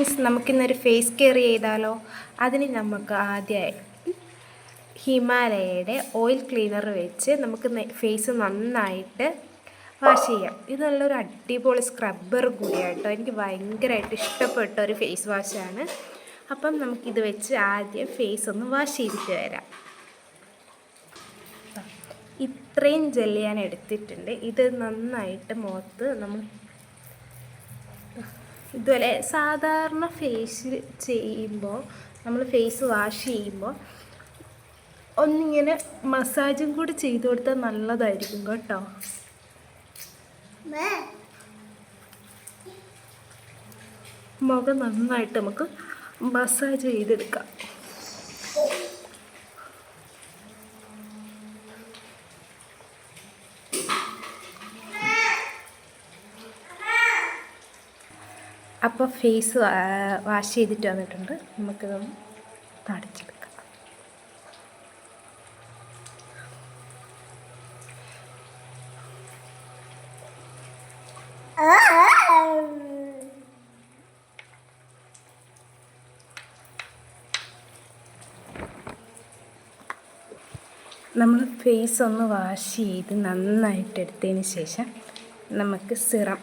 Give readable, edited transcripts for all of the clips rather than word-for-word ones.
Friends, നമുക്കിന്നൊരു face care ചെയ്താലോ? അതിന് നമുക്ക് ആദ്യമായി ഹിമാലയയുടെ ഓയിൽ ക്ലീനർ വെച്ച് നമുക്ക് ഫേസ് നന്നായിട്ട് വാഷ് ചെയ്യാം. ഇത് നല്ലൊരു അടിപൊളി സ്ക്രബ്ബർ കൂടിയാട്ടോ. എനിക്ക് ഭയങ്കരമായിട്ട് ഇഷ്ടപ്പെട്ട ഒരു ഫേസ് വാഷാണ്. അപ്പം നമുക്കിത് വെച്ച് ആദ്യം ഫേസ് ഒന്ന് വാഷ് ചെയ്തിട്ട് വരാം. ഇത്രയും ജെല്ല് ഞാൻ എടുത്തിട്ടുണ്ട്. ഇത് നന്നായിട്ട് മുഖത്ത് നമ്മൾ ഇതുപോലെ സാധാരണ ഫേസ് ചെയ്യുമ്പോൾ, നമ്മൾ ഫേസ് വാഷ് ചെയ്യുമ്പോൾ ഒന്നിങ്ങനെ മസാജും കൂടി ചെയ്ത് കൊടുത്താൽ നല്ലതായിരിക്കും കേട്ടോ. മുഖം നന്നായിട്ട് നമുക്ക് മസാജ് ചെയ്തെടുക്കാം. അപ്പോൾ ഫേസ് വാഷ് ചെയ്തിട്ട് വന്നിട്ടുണ്ട്. നമുക്കിതൊന്ന് തടച്ചെടുക്കാം. നമ്മൾ ഫേസ് ഒന്ന് വാഷ് ചെയ്ത് നന്നായിട്ട് എടുത്തതിന് ശേഷം നമുക്ക് സിറം,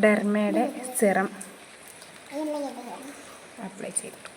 ഡെർമയുടെ സിറം അപ്ലൈ ചെയ്ത് കൊടുക്കാം.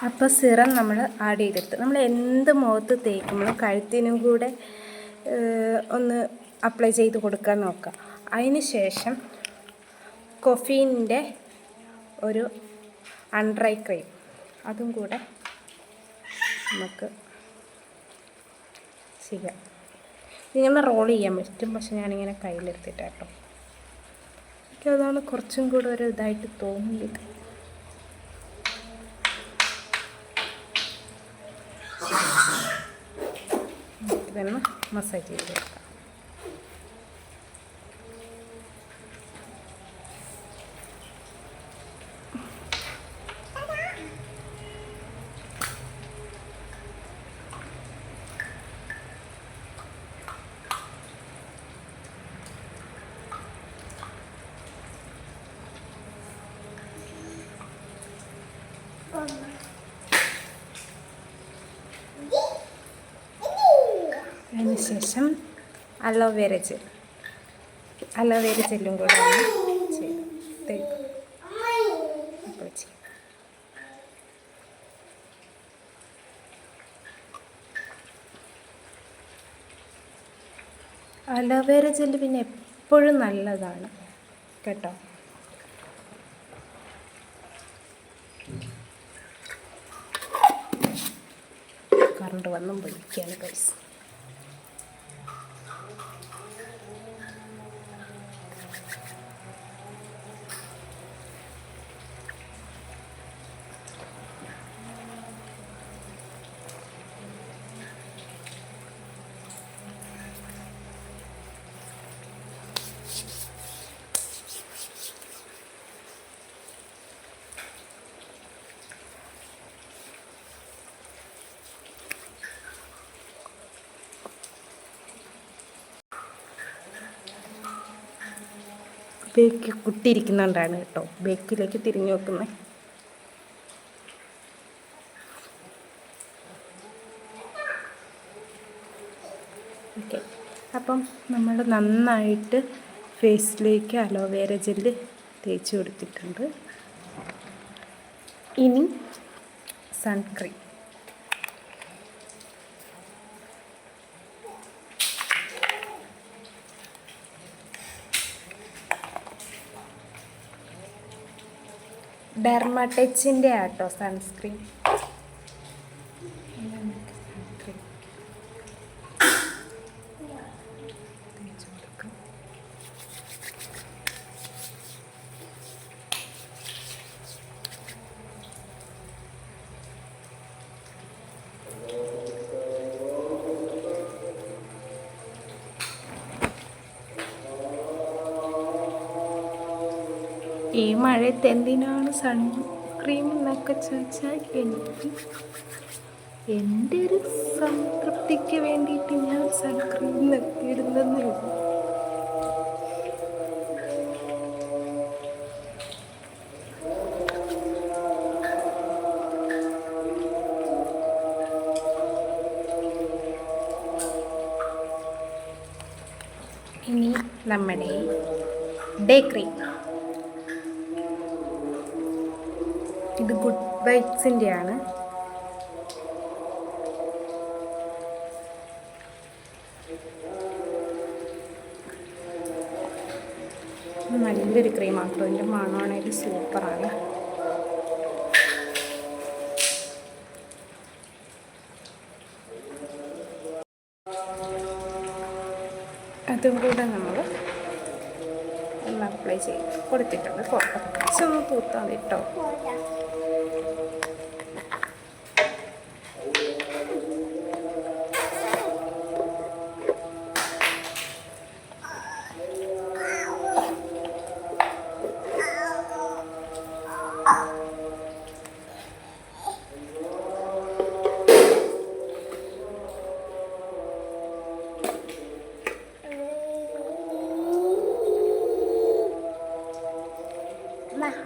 അപ്പോൾ സിറം നമ്മൾ ആഡ് ചെയ്തെടുത്ത് നമ്മൾ എന്ത് മുഖത്ത് തേക്കുമ്പോഴും കഴുത്തിനും കൂടെ ഒന്ന് അപ്ലൈ ചെയ്ത് കൊടുക്കാൻ നോക്കാം. അതിന് ശേഷം കൊഫീനിൻ്റെ ഒരു അണ്ടർ ഐ ക്രീം അതും കൂടെ നമുക്ക് ചെയ്യാം. ഇങ്ങനെ റോൾ ചെയ്യാൻ പറ്റും, പക്ഷെ ഞാനിങ്ങനെ കയ്യിലെടുത്തിട്ടാട്ടോ. എനിക്കതാണ് കുറച്ചും കൂടെ ഒരു ഇതായിട്ട് തോന്നിയത്. ഇതൊന്ന് മസാജ് ചെയ്ത് കൊടുക്കാം. അതിനുശേഷം അലോവേര ജെല്ലും കൂടെ അലോവേര ജെല്ല് പിന്നെ എപ്പോഴും നല്ലതാണ് കേട്ടോ. കറണ്ട് വന്നും വിളിക്കുകയാണ് ഗൈസ്. ബേക്ക് കുട്ടിയിരിക്കുന്നുണ്ടാണ് കേട്ടോ, ബേക്കിലേക്ക് തിരിഞ്ഞു നോക്കുന്നത്. ഓക്കെ, അപ്പം നമ്മൾ നന്നായിട്ട് ഫേസിലേക്ക് അലോവേര ജെല്ല് തേച്ച് കൊടുത്തിട്ടുണ്ട്. ഇനി സൺക്രീം. ഡെർമടെച്ചിൻ്റെ ആട്ടോ സൺസ്ക്രീൻ. ഈ മഴയത്ത് എന്തിനാണ് സൺക്രീം എന്നൊക്കെ ചോദിച്ചാൽ എനിക്ക് എൻ്റെ ഒരു സംതൃപ്തിക്ക് വേണ്ടിയിട്ട് ഞാൻ സൺക്രീം എന്നൊക്കെ ഇടുന്നതേ ഉള്ളൂ. ഇനി നമ്മുടെ ഡേ ക്രീം, ഇത് ഗുഡ് വൈബ്സിൻ്റെ ആണ്. നല്ലൊരു ക്രീമാണ് കേട്ടോ, എൻ്റെ മണമാണെങ്കിൽ സൂപ്പറാണ്. അതും കൂടെ നമ്മൾ ഒന്ന് അപ്ലൈ ചെയ്ത് കൊടുത്തിട്ടുണ്ട്. കുറച്ചൊന്ന് തൂത്താൽ കേട്ടോ.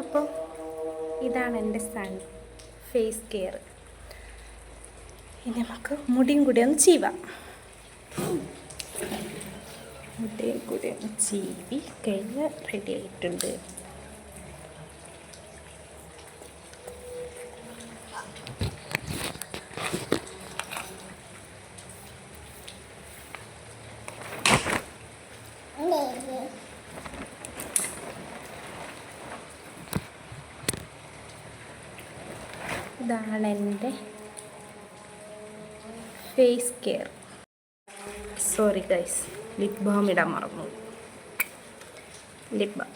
അപ്പോൾ ഇതാണ് എൻ്റെ ഫേസ് കെയർ. ഇനി നമുക്ക് മുടിയും കൂടി ഒന്ന് ചീവാം. മുടിയും കൂടി ഒന്ന് ചീവി കഴിഞ്ഞ് റെഡി ആയിട്ടുണ്ട്. ഇതാണ് എൻ്റെ face care. Sorry guys, lip balm ഇടാൻ മറന്നു. ലിപ് ബാം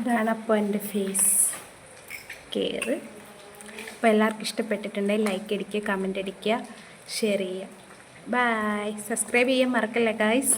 ഇതാണ് അപ്പോൾ എൻ്റെ ഫേസ് കെയർ. അപ്പോൾ എല്ലാവർക്കും ഇഷ്ടപ്പെട്ടിട്ടുണ്ടെങ്കിൽ ലൈക്ക് അടിക്കുക, കമൻ്റ് അടിക്കുക, ഷെയർ ചെയ്യുക. ബൈ. സബ്സ്ക്രൈബ് ചെയ്യാൻ മറക്കല്ലേ ഗൈസ്.